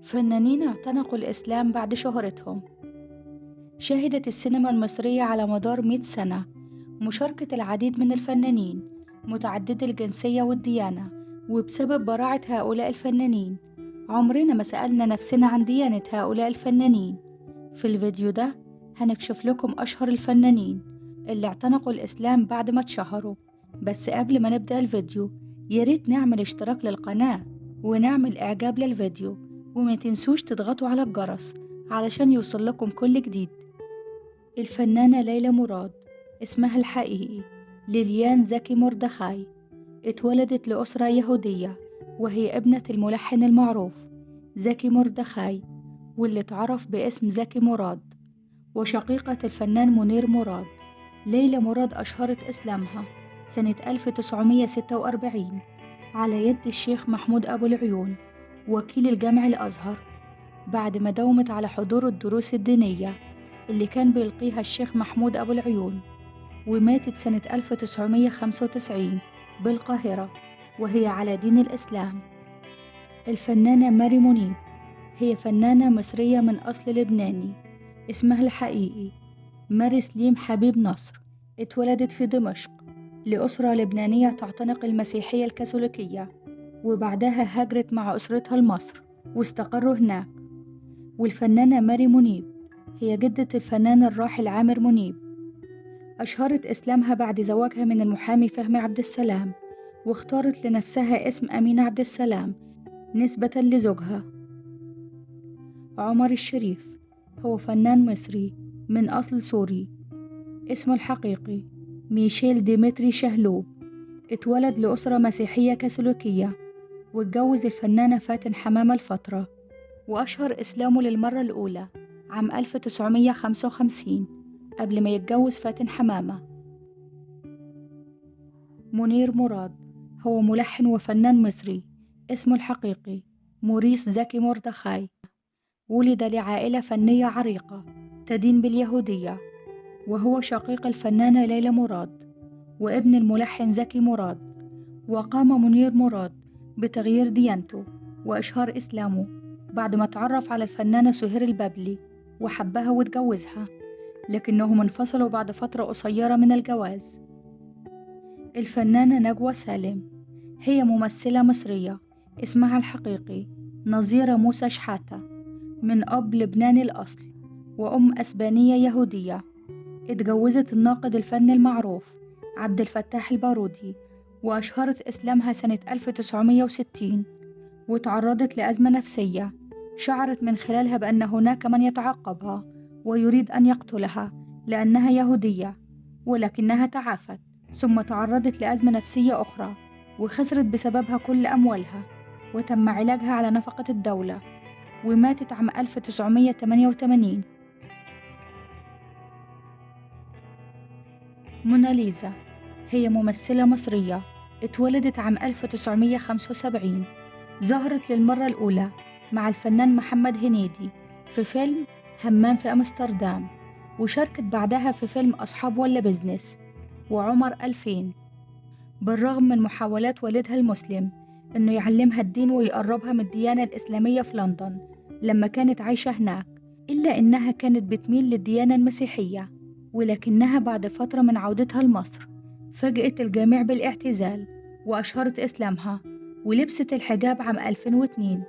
فنانين اعتنقوا الإسلام بعد شهرتهم. شهدت السينما المصرية على مدار 100 سنة مشاركة العديد من الفنانين متعددي الجنسية والديانة، وبسبب براعة هؤلاء الفنانين عمرنا ما سألنا نفسنا عن ديانة هؤلاء الفنانين. في الفيديو ده هنكشف لكم أشهر الفنانين اللي اعتنقوا الإسلام بعد ما اتشهروا. بس قبل ما نبدأ الفيديو ياريت نعمل اشتراك للقناة ونعمل إعجاب للفيديو، وما تنسوش تضغطوا على الجرس علشان يوصل لكم كل جديد. الفنانة ليلى مراد اسمها الحقيقي ليليان زكي مردخاي، اتولدت لأسرة يهودية وهي ابنة الملحن المعروف زكي مردخاي، واللي اتعرف باسم زكي مراد، وشقيقة الفنان منير مراد. ليلى مراد أشهرت إسلامها سنة 1946 على يد الشيخ محمود أبو العيون وكيل الجامع الأزهر، بعد ما داومت على حضور الدروس الدينية اللي كان بيلقيها الشيخ محمود أبو العيون. وماتت سنة 1995 بالقاهرة وهي على دين الإسلام. الفنانة ماري منيب هي فنانة مصرية من أصل لبناني، اسمها الحقيقي ماري سليم حبيب نصر، اتولدت في دمشق لأسرة لبنانية تعتنق المسيحية الكاثوليكية، وبعدها هاجرت مع أسرتها لمصر واستقروا هناك. والفنانة ماري منيب هي جدة الفنان الراحل عامر منيب. أشهرت إسلامها بعد زواجها من المحامي فهمي عبد السلام، واختارت لنفسها اسم أمينة عبد السلام نسبة لزوجها. عمر الشريف هو فنان مصري من أصل سوري، اسمه الحقيقي ميشيل ديمتري شهلوب، اتولد لأسرة مسيحية كاثوليكية واتجوز الفنانة فاتن حمامة الفترة، وأشهر إسلامه للمرة الأولى عام 1955 قبل ما يتجوز فاتن حمامة. منير مراد هو ملحن وفنان مصري، اسمه الحقيقي موريس زكي مردخاي، ولد لعائلة فنية عريقة تدين باليهودية، وهو شقيق الفنانة ليلى مراد وابن الملحن زكي مراد. وقام منير مراد بتغيير ديانته وإشهار إسلامه بعد ما تعرف على الفنانة سهير البابلي وحبها واتجوزها، لكنهم انفصلوا بعد فترة قصيرة من الجواز. الفنانة نجوى سالم هي ممثلة مصرية، اسمها الحقيقي نظيرة موسى شحاتة، من أب لبناني الأصل وأم أسبانية يهودية. اتجوزت الناقد الفني المعروف عبد الفتاح البارودي، وأشهرت إسلامها سنة 1960، وتعرضت لأزمة نفسية شعرت من خلالها بأن هناك من يتعقبها ويريد أن يقتلها لأنها يهودية، ولكنها تعافت. ثم تعرضت لأزمة نفسية أخرى وخسرت بسببها كل أموالها، وتم علاجها على نفقة الدولة، وماتت عام 1988. موناليزا هي ممثلة مصرية، اتولدت عام 1975، ظهرت للمرة الأولى مع الفنان محمد هنيدي في فيلم همام في أمستردام، وشاركت بعدها في فيلم أصحاب ولا بيزنس وعمر 2000. بالرغم من محاولات والدها المسلم إنه يعلمها الدين ويقربها من الديانة الإسلامية في لندن لما كانت عايشة هناك، إلا إنها كانت بتميل للديانة المسيحية. ولكنها بعد فترة من عودتها لمصر فاجأت الجميع بالاعتزال وأشهرت إسلامها ولبست الحجاب عام 2002.